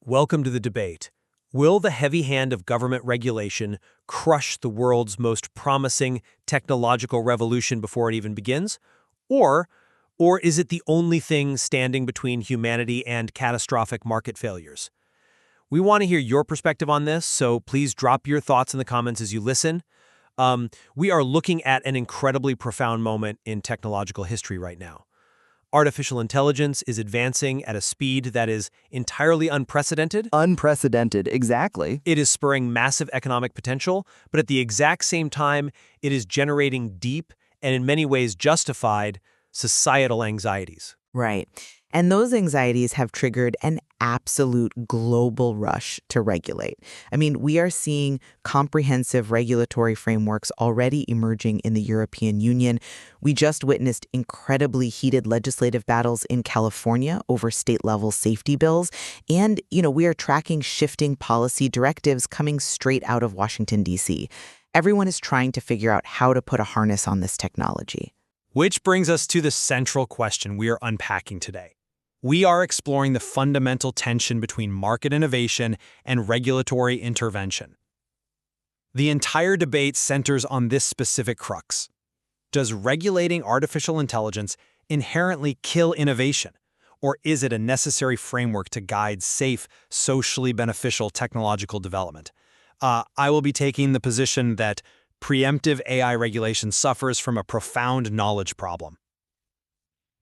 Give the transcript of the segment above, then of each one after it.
Welcome to the debate. Will the heavy hand of government regulation crush the world's most promising technological revolution before it even begins? Or, or is it the only thing standing between humanity and catastrophic market failures? We want to hear your perspective on this, so please drop your thoughts in the comments as you listen. We are looking at an incredibly profound moment in technological history right now. Artificial intelligence is advancing at a speed that is entirely unprecedented. Unprecedented, exactly. It is spurring massive economic potential, but at the exact same time, it is generating deep and in many ways justified societal anxieties. Right. And those anxieties have triggered an absolute global rush to regulate. I mean, we are seeing comprehensive regulatory frameworks already emerging in the European Union. We just witnessed incredibly heated legislative battles in California over state-level safety bills. And, we are tracking shifting policy directives coming straight out of Washington, D.C. Everyone is trying to figure out how to put a harness on this technology. Which brings us to the central question we are unpacking today. We are exploring the fundamental tension between market innovation and regulatory intervention. The entire debate centers on this specific crux. Does regulating artificial intelligence inherently kill innovation, or is it a necessary framework to guide safe, socially beneficial technological development? I will be taking the position that preemptive AI regulation suffers from a profound knowledge problem.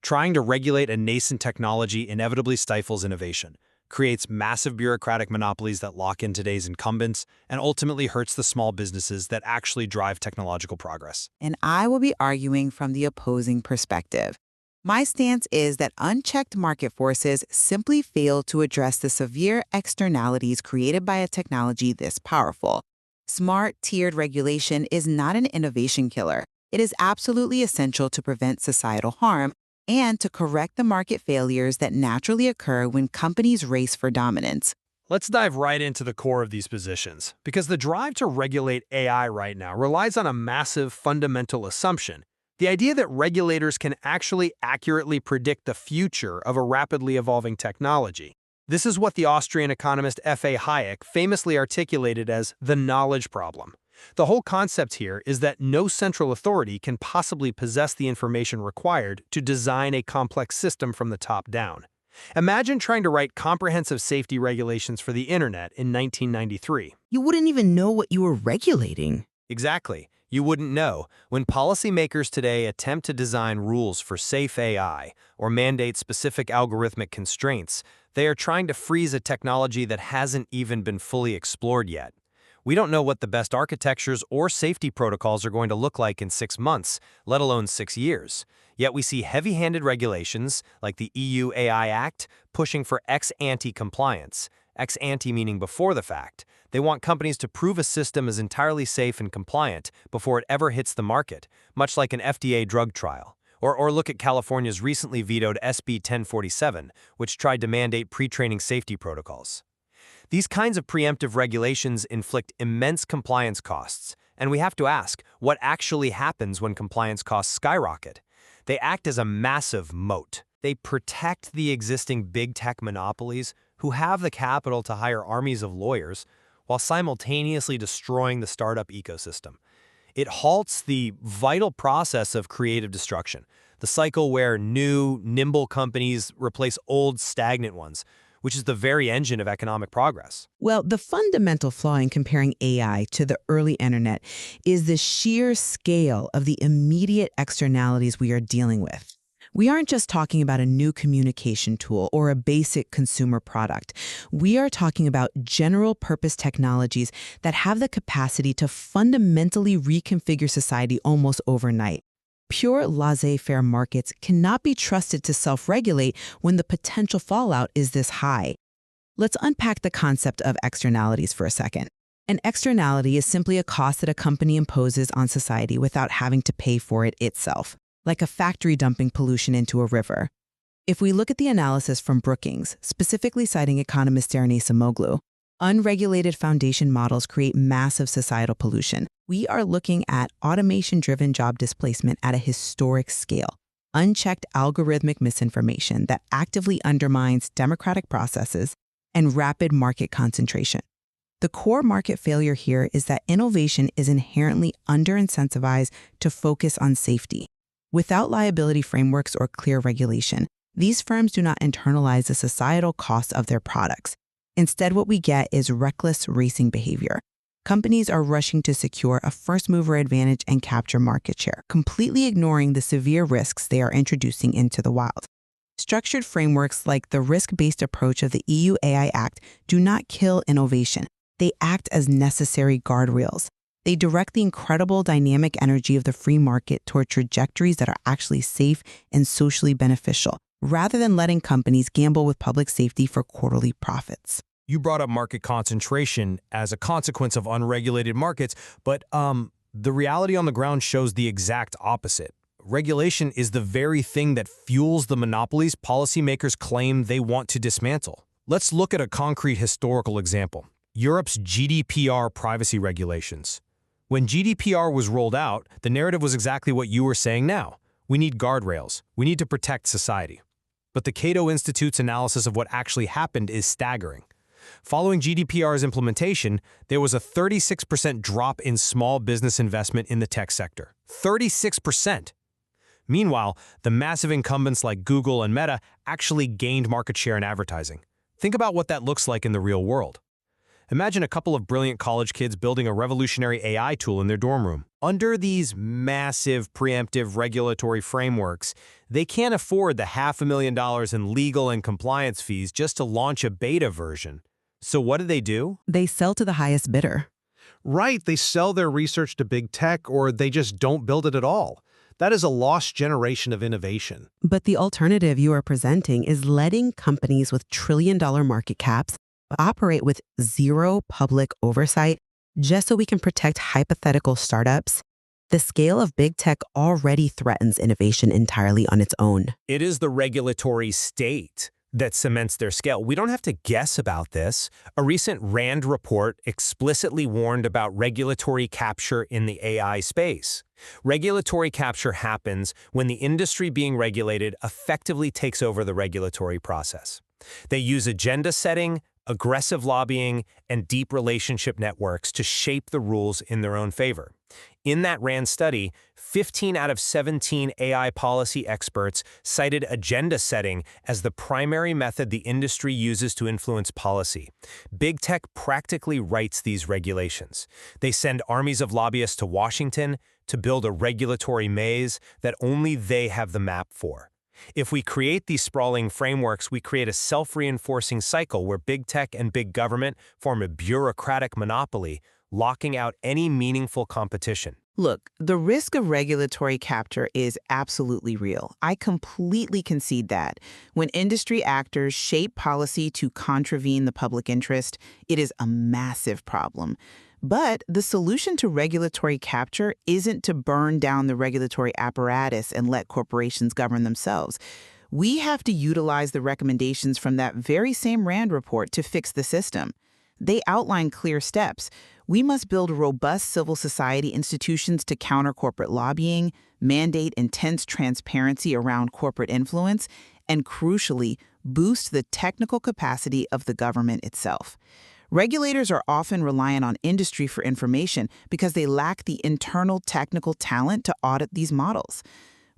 Trying to regulate a nascent technology inevitably stifles innovation, creates massive bureaucratic monopolies that lock in today's incumbents, and ultimately hurts the small businesses that actually drive technological progress. And I will be arguing from the opposing perspective. My stance is that unchecked market forces simply fail to address the severe externalities created by a technology this powerful. Smart, tiered regulation is not an innovation killer. It is absolutely essential to prevent societal harm and to correct the market failures that naturally occur when companies race for dominance. Let's dive right into the core of these positions, because the drive to regulate AI right now relies on a massive fundamental assumption: the idea that regulators can actually accurately predict the future of a rapidly evolving technology. This is what the Austrian economist F.A. Hayek famously articulated as the knowledge problem. The whole concept here is that no central authority can possibly possess the information required to design a complex system from the top down. Imagine trying to write comprehensive safety regulations for the internet in 1993. You wouldn't even know what you were regulating. Exactly. You wouldn't know. When policymakers today attempt to design rules for safe AI or mandate specific algorithmic constraints, they are trying to freeze a technology that hasn't even been fully explored yet. We don't know what the best architectures or safety protocols are going to look like in 6 months, let alone 6 years. Yet we see heavy-handed regulations, like the EU AI Act, pushing for ex-ante compliance. Ex-ante meaning before the fact. They want companies to prove a system is entirely safe and compliant before it ever hits the market, much like an FDA drug trial. Or look at California's recently vetoed SB 1047, which tried to mandate pre-training safety protocols. These kinds of preemptive regulations inflict immense compliance costs, and we have to ask, what actually happens when compliance costs skyrocket? They act as a massive moat. They protect the existing big tech monopolies who have the capital to hire armies of lawyers, while simultaneously destroying the startup ecosystem. It halts the vital process of creative destruction, the cycle where new, nimble companies replace old, stagnant ones, which is the very engine of economic progress. Well, the fundamental flaw in comparing AI to the early internet is the sheer scale of the immediate externalities we are dealing with. We aren't just talking about a new communication tool or a basic consumer product. We are talking about general-purpose technologies that have the capacity to fundamentally reconfigure society almost overnight. Pure laissez-faire markets cannot be trusted to self-regulate when the potential fallout is this high. Let's unpack the concept of externalities for a second. An externality is simply a cost that a company imposes on society without having to pay for it itself, like a factory dumping pollution into a river. If we look at the analysis from Brookings, specifically citing economist Daron Acemoglu, unregulated foundation models create massive societal pollution. We are looking at automation-driven job displacement at a historic scale, unchecked algorithmic misinformation that actively undermines democratic processes, and rapid market concentration. The core market failure here is that innovation is inherently under-incentivized to focus on safety. Without liability frameworks or clear regulation, these firms do not internalize the societal costs of their products. Instead, what we get is reckless racing behavior. Companies are rushing to secure a first-mover advantage and capture market share, completely ignoring the severe risks they are introducing into the wild. Structured frameworks like the risk-based approach of the EU AI Act do not kill innovation. They act as necessary guardrails. They direct the incredible dynamic energy of the free market toward trajectories that are actually safe and socially beneficial, rather than letting companies gamble with public safety for quarterly profits. You brought up market concentration as a consequence of unregulated markets, but the reality on the ground shows the exact opposite. Regulation is the very thing that fuels the monopolies policymakers claim they want to dismantle. Let's look at a concrete historical example. Europe's GDPR privacy regulations. When GDPR was rolled out, the narrative was exactly what you were saying now. We need guardrails. We need to protect society. But the Cato Institute's analysis of what actually happened is staggering. Following GDPR's implementation, there was a 36% drop in small business investment in the tech sector. 36%! Meanwhile, the massive incumbents like Google and Meta actually gained market share in advertising. Think about what that looks like in the real world. Imagine a couple of brilliant college kids building a revolutionary AI tool in their dorm room. Under these massive preemptive regulatory frameworks, they can't afford the $500,000 in legal and compliance fees just to launch a beta version. So what do? They sell to the highest bidder. Right, they sell their research to big tech or they just don't build it at all. That is a lost generation of innovation. But the alternative you are presenting is letting companies with trillion-dollar market caps operate with zero public oversight just so we can protect hypothetical startups. The scale of big tech already threatens innovation entirely on its own. It is the regulatory state that cements their scale. We don't have to guess about this. A recent RAND report explicitly warned about regulatory capture in the AI space. Regulatory capture happens when the industry being regulated effectively takes over the regulatory process. They use agenda setting, aggressive lobbying, and deep relationship networks to shape the rules in their own favor. In that RAND study, 15 out of 17 AI policy experts cited agenda setting as the primary method the industry uses to influence policy. Big tech practically writes these regulations. They send armies of lobbyists to Washington to build a regulatory maze that only they have the map for. If we create these sprawling frameworks, we create a self-reinforcing cycle where big tech and big government form a bureaucratic monopoly, locking out any meaningful competition. Look, the risk of regulatory capture is absolutely real. I completely concede that. When industry actors shape policy to contravene the public interest, it is a massive problem. But the solution to regulatory capture isn't to burn down the regulatory apparatus and let corporations govern themselves. We have to utilize the recommendations from that very same RAND report to fix the system. They outline clear steps. We must build robust civil society institutions to counter corporate lobbying, mandate intense transparency around corporate influence, and crucially, boost the technical capacity of the government itself. Regulators are often reliant on industry for information because they lack the internal technical talent to audit these models.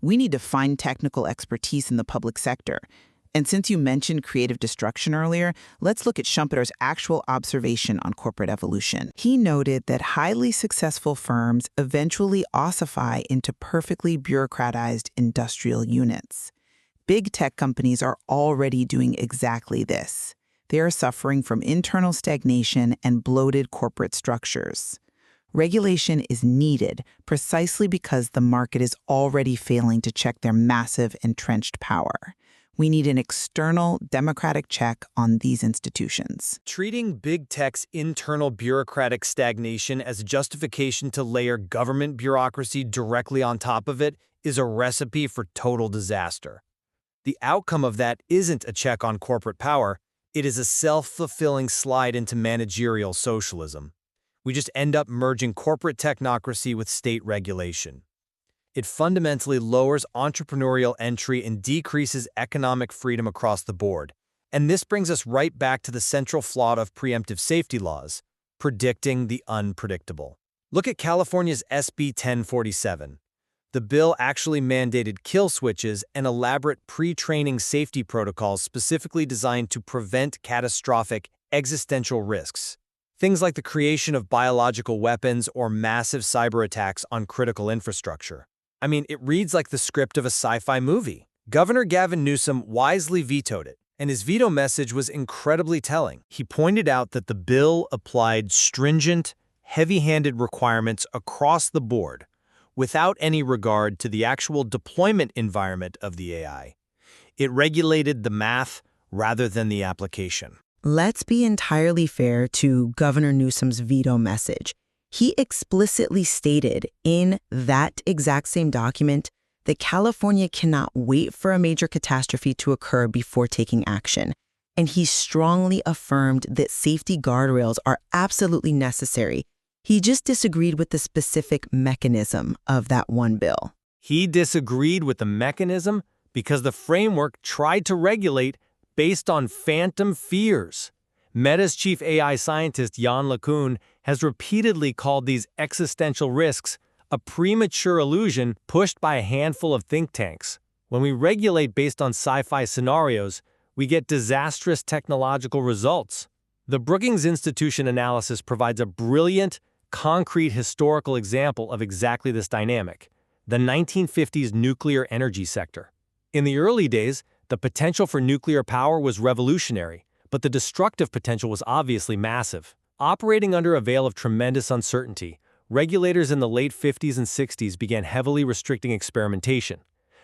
We need to find technical expertise in the public sector. And since you mentioned creative destruction earlier, let's look at Schumpeter's actual observation on corporate evolution. He noted that highly successful firms eventually ossify into perfectly bureaucratized industrial units. Big tech companies are already doing exactly this. They are suffering from internal stagnation and bloated corporate structures. Regulation is needed precisely because the market is already failing to check their massive entrenched power. We need an external democratic check on these institutions. Treating big tech's internal bureaucratic stagnation as a justification to layer government bureaucracy directly on top of it is a recipe for total disaster. The outcome of that isn't a check on corporate power. It is a self-fulfilling slide into managerial socialism. We just end up merging corporate technocracy with state regulation. It fundamentally lowers entrepreneurial entry and decreases economic freedom across the board. And this brings us right back to the central flaw of preemptive safety laws, predicting the unpredictable. Look at California's SB 1047. The bill actually mandated kill switches and elaborate pre-training safety protocols specifically designed to prevent catastrophic existential risks. Things like the creation of biological weapons or massive cyber attacks on critical infrastructure. I mean, it reads like the script of a sci-fi movie. Governor Gavin Newsom wisely vetoed it, and his veto message was incredibly telling. He pointed out that the bill applied stringent, heavy-handed requirements across the board, without any regard to the actual deployment environment of the AI. It regulated the math rather than the application. Let's be entirely fair to Governor Newsom's veto message. He explicitly stated in that exact same document that California cannot wait for a major catastrophe to occur before taking action. And he strongly affirmed that safety guardrails are absolutely necessary. He just disagreed with the specific mechanism of that one bill. He disagreed with the mechanism because the framework tried to regulate based on phantom fears. Meta's chief AI scientist Yann LeCun has repeatedly called these existential risks a premature illusion pushed by a handful of think tanks. When we regulate based on sci-fi scenarios, we get disastrous technological results. The Brookings Institution analysis provides a brilliant, concrete historical example of exactly this dynamic: the 1950s nuclear energy sector. In the early days, the potential for nuclear power was revolutionary, but the destructive potential was obviously massive. Operating under a veil of tremendous uncertainty, regulators in the late 50s and 60s began heavily restricting experimentation.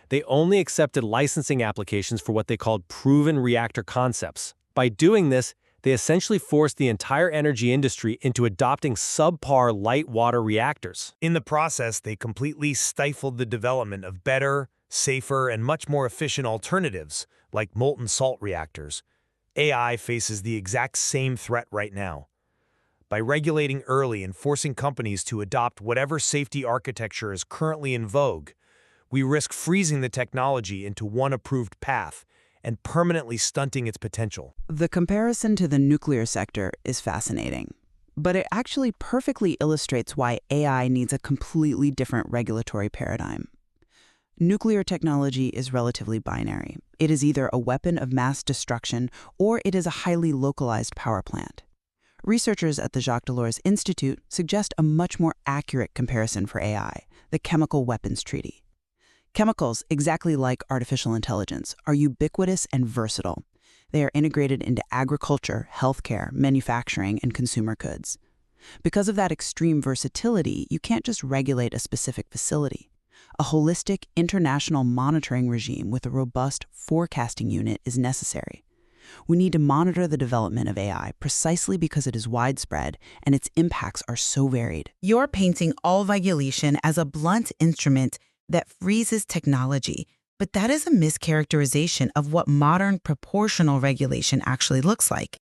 They only accepted licensing applications for what they called proven reactor concepts. By doing this, they essentially forced the entire energy industry into adopting subpar light water reactors. In the process, they completely stifled the development of better, safer, and much more efficient alternatives, like molten salt reactors. AI faces the exact same threat right now. By regulating early and forcing companies to adopt whatever safety architecture is currently in vogue, we risk freezing the technology into one approved path and permanently stunting its potential. The comparison to the nuclear sector is fascinating, but it actually perfectly illustrates why AI needs a completely different regulatory paradigm. Nuclear technology is relatively binary. It is either a weapon of mass destruction or it is a highly localized power plant. Researchers at the Jacques Delors Institute suggest a much more accurate comparison for AI, the Chemical Weapons Treaty. Chemicals, exactly like artificial intelligence, are ubiquitous and versatile. They are integrated into agriculture, healthcare, manufacturing, and consumer goods. Because of that extreme versatility, you can't just regulate a specific facility. A holistic, international monitoring regime with a robust forecasting unit is necessary. We need to monitor the development of AI precisely because it is widespread and its impacts are so varied. You're painting all regulation as a blunt instrument that freezes technology, but that is a mischaracterization of what modern proportional regulation actually looks like.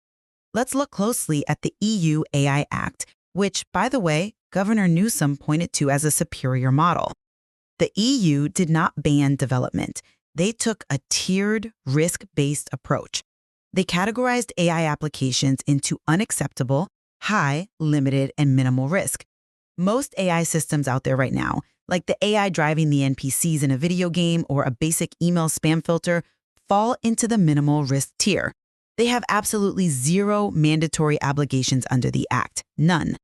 Let's look closely at the EU AI Act, which, by the way, Governor Newsom pointed to as a superior model. The EU did not ban development. They took a tiered, risk-based approach. They categorized AI applications into unacceptable, high, limited, and minimal risk. Most AI systems out there right now, like the AI driving the NPCs in a video game or a basic email spam filter, fall into the minimal risk tier. They have absolutely zero mandatory obligations under the Act, none.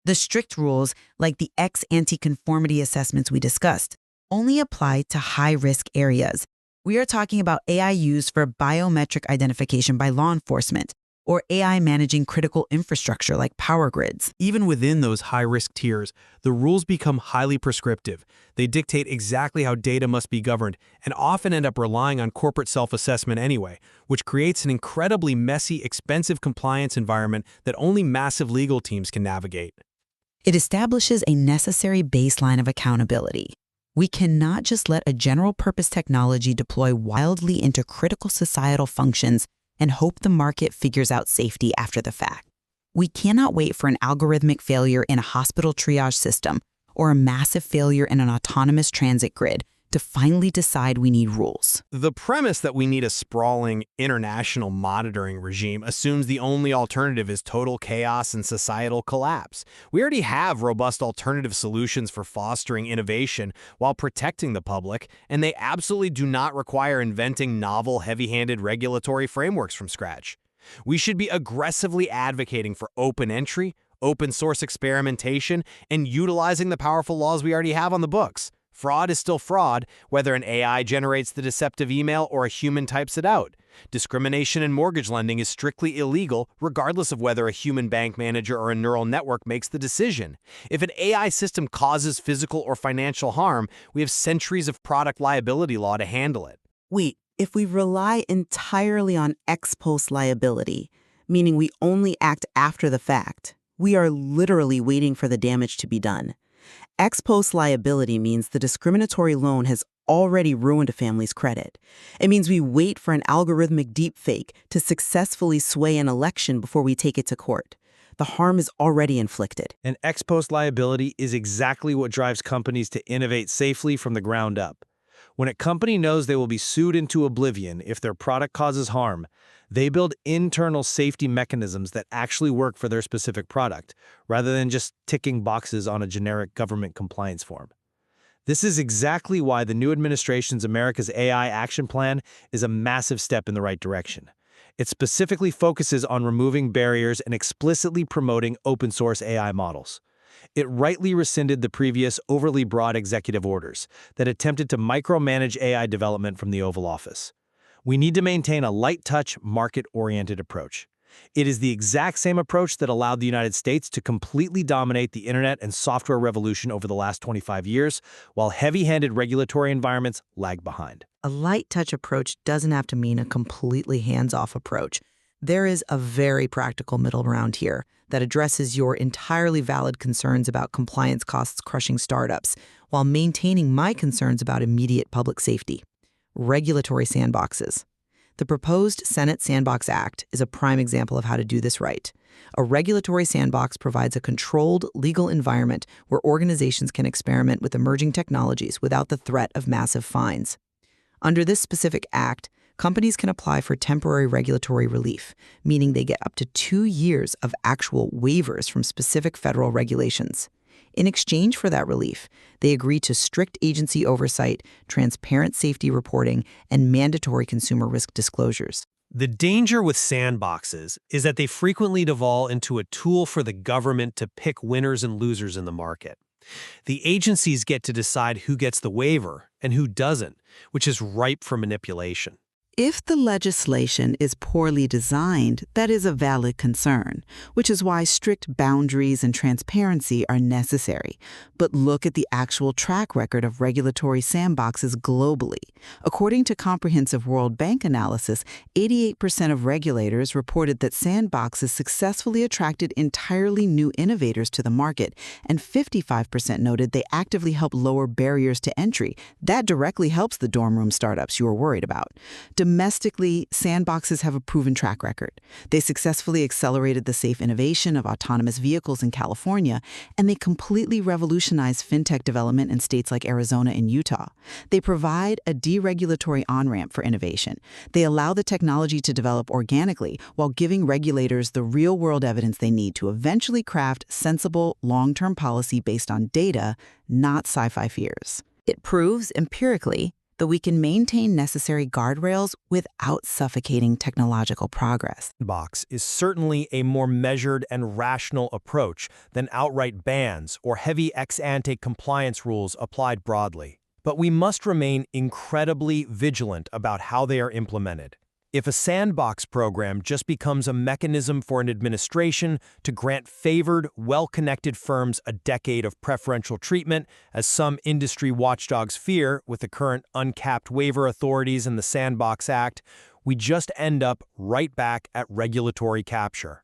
The strict rules, like the ex-ante conformity assessments we discussed, only apply to high-risk areas. We are talking about AI used for biometric identification by law enforcement, or AI managing critical infrastructure like power grids. Even within those high-risk tiers, the rules become highly prescriptive. They dictate exactly how data must be governed and often end up relying on corporate self-assessment anyway, which creates an incredibly messy, expensive compliance environment that only massive legal teams can navigate. It establishes a necessary baseline of accountability. We cannot just let a general-purpose technology deploy wildly into critical societal functions and hope the market figures out safety after the fact. We cannot wait for an algorithmic failure in a hospital triage system or a massive failure in an autonomous transit grid to finally decide we need rules. The premise that we need a sprawling international monitoring regime assumes the only alternative is total chaos and societal collapse. We already have robust alternative solutions for fostering innovation while protecting the public, and they absolutely do not require inventing novel, heavy-handed regulatory frameworks from scratch. We should be aggressively advocating for open entry, open source experimentation, and utilizing the powerful laws we already have on the books. Fraud is still fraud, whether an AI generates the deceptive email or a human types it out. Discrimination in mortgage lending is strictly illegal, regardless of whether a human bank manager or a neural network makes the decision. If an AI system causes physical or financial harm, we have centuries of product liability law to handle it. Wait, if we rely entirely on ex post liability, meaning we only act after the fact, we are literally waiting for the damage to be done. Ex post liability means the discriminatory loan has already ruined a family's credit. It means we wait for an algorithmic deepfake to successfully sway an election before we take it to court. The harm is already inflicted. And ex post liability is exactly what drives companies to innovate safely from the ground up. When a company knows they will be sued into oblivion if their product causes harm, they build internal safety mechanisms that actually work for their specific product, rather than just ticking boxes on a generic government compliance form. This is exactly why the new administration's America's AI Action Plan is a massive step in the right direction. It specifically focuses on removing barriers and explicitly promoting open-source AI models. It rightly rescinded the previous overly broad executive orders that attempted to micromanage AI development from the Oval Office. We need to maintain a light-touch, market-oriented approach. It is the exact same approach that allowed the United States to completely dominate the internet and software revolution over the last 25 years, while heavy-handed regulatory environments lag behind. A light touch approach doesn't have to mean a completely hands-off approach. There is a very practical middle ground here that addresses your entirely valid concerns about compliance costs crushing startups, while maintaining my concerns about immediate public safety. Regulatory sandboxes. The proposed Senate Sandbox Act is a prime example of how to do this right. A regulatory sandbox provides a controlled, legal environment where organizations can experiment with emerging technologies without the threat of massive fines. Under this specific act, companies can apply for temporary regulatory relief, meaning they get up to 2 years of actual waivers from specific federal regulations. In exchange for that relief, they agree to strict agency oversight, transparent safety reporting, and mandatory consumer risk disclosures. The danger with sandboxes is that they frequently devolve into a tool for the government to pick winners and losers in the market. The agencies get to decide who gets the waiver and who doesn't, which is ripe for manipulation. If the legislation is poorly designed, that is a valid concern, which is why strict boundaries and transparency are necessary. But look at the actual track record of regulatory sandboxes globally. According to comprehensive World Bank analysis, 88% of regulators reported that sandboxes successfully attracted entirely new innovators to the market, and 55% noted they actively help lower barriers to entry. That directly helps the dorm room startups you are worried about. Domestically, sandboxes have a proven track record. They successfully accelerated the safe innovation of autonomous vehicles in California, and they completely revolutionized fintech development in states like Arizona and Utah. They provide a deregulatory on-ramp for innovation. They allow the technology to develop organically while giving regulators the real-world evidence they need to eventually craft sensible, long-term policy based on data, not sci-fi fears. It proves empirically that we can maintain necessary guardrails without suffocating technological progress. Sandbox is certainly a more measured and rational approach than outright bans or heavy ex-ante compliance rules applied broadly. But we must remain incredibly vigilant about how they are implemented. If a sandbox program just becomes a mechanism for an administration to grant favored, well-connected firms a decade of preferential treatment, as some industry watchdogs fear with the current uncapped waiver authorities in the Sandbox Act, we just end up right back at regulatory capture.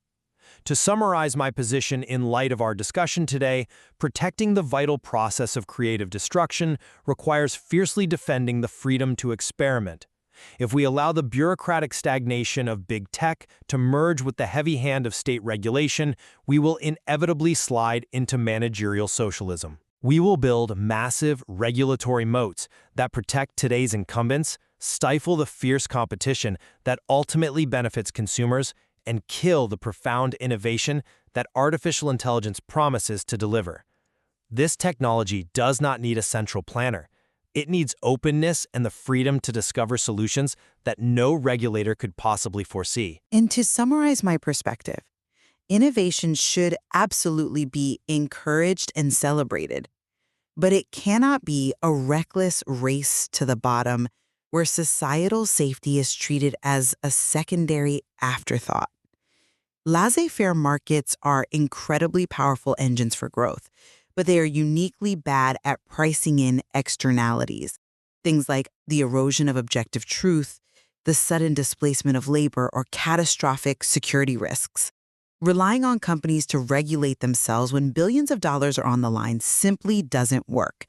To summarize my position in light of our discussion today, protecting the vital process of creative destruction requires fiercely defending the freedom to experiment. If we allow the bureaucratic stagnation of big tech to merge with the heavy hand of state regulation, we will inevitably slide into managerial socialism. We will build massive regulatory moats that protect today's incumbents, stifle the fierce competition that ultimately benefits consumers, and kill the profound innovation that artificial intelligence promises to deliver. This technology does not need a central planner. It needs openness and the freedom to discover solutions that no regulator could possibly foresee. And to summarize my perspective, innovation should absolutely be encouraged and celebrated, but it cannot be a reckless race to the bottom where societal safety is treated as a secondary afterthought. Laissez-faire markets are incredibly powerful engines for growth, but they are uniquely bad at pricing in externalities, things like the erosion of objective truth, the sudden displacement of labor, or catastrophic security risks. Relying on companies to regulate themselves when billions of dollars are on the line simply doesn't work.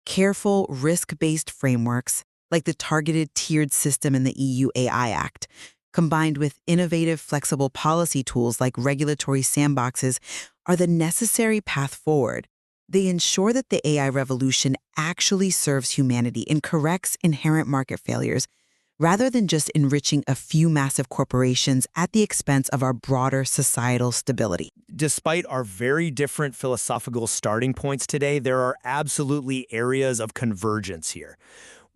Careful, risk-based frameworks, like the targeted tiered system in the EU AI Act, combined with innovative, flexible policy tools like regulatory sandboxes, are the necessary path forward. They ensure that the AI revolution actually serves humanity and corrects inherent market failures, rather than just enriching a few massive corporations at the expense of our broader societal stability. Despite our very different philosophical starting points today, there are absolutely areas of convergence here.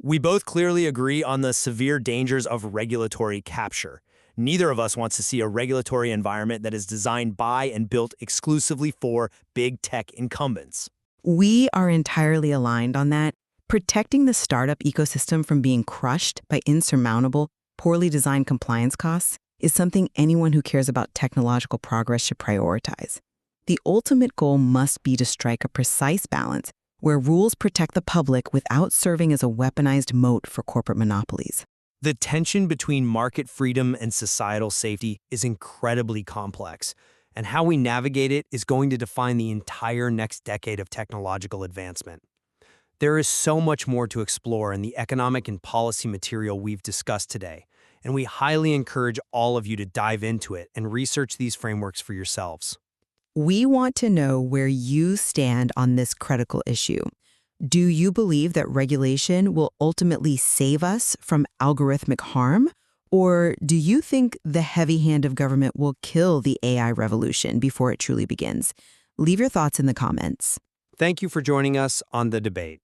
We both clearly agree on the severe dangers of regulatory capture. Neither of us wants to see a regulatory environment that is designed by and built exclusively for big tech incumbents. We are entirely aligned on that. Protecting the startup ecosystem from being crushed by insurmountable, poorly designed compliance costs is something anyone who cares about technological progress should prioritize. The ultimate goal must be to strike a precise balance where rules protect the public without serving as a weaponized moat for corporate monopolies. The tension between market freedom and societal safety is incredibly complex, and how we navigate it is going to define the entire next decade of technological advancement. There is so much more to explore in the economic and policy material we've discussed today, and we highly encourage all of you to dive into it and research these frameworks for yourselves. We want to know where you stand on this critical issue. Do you believe that regulation will ultimately save us from algorithmic harm? Or do you think the heavy hand of government will kill the AI revolution before it truly begins? Leave your thoughts in the comments. Thank you for joining us on The Debate.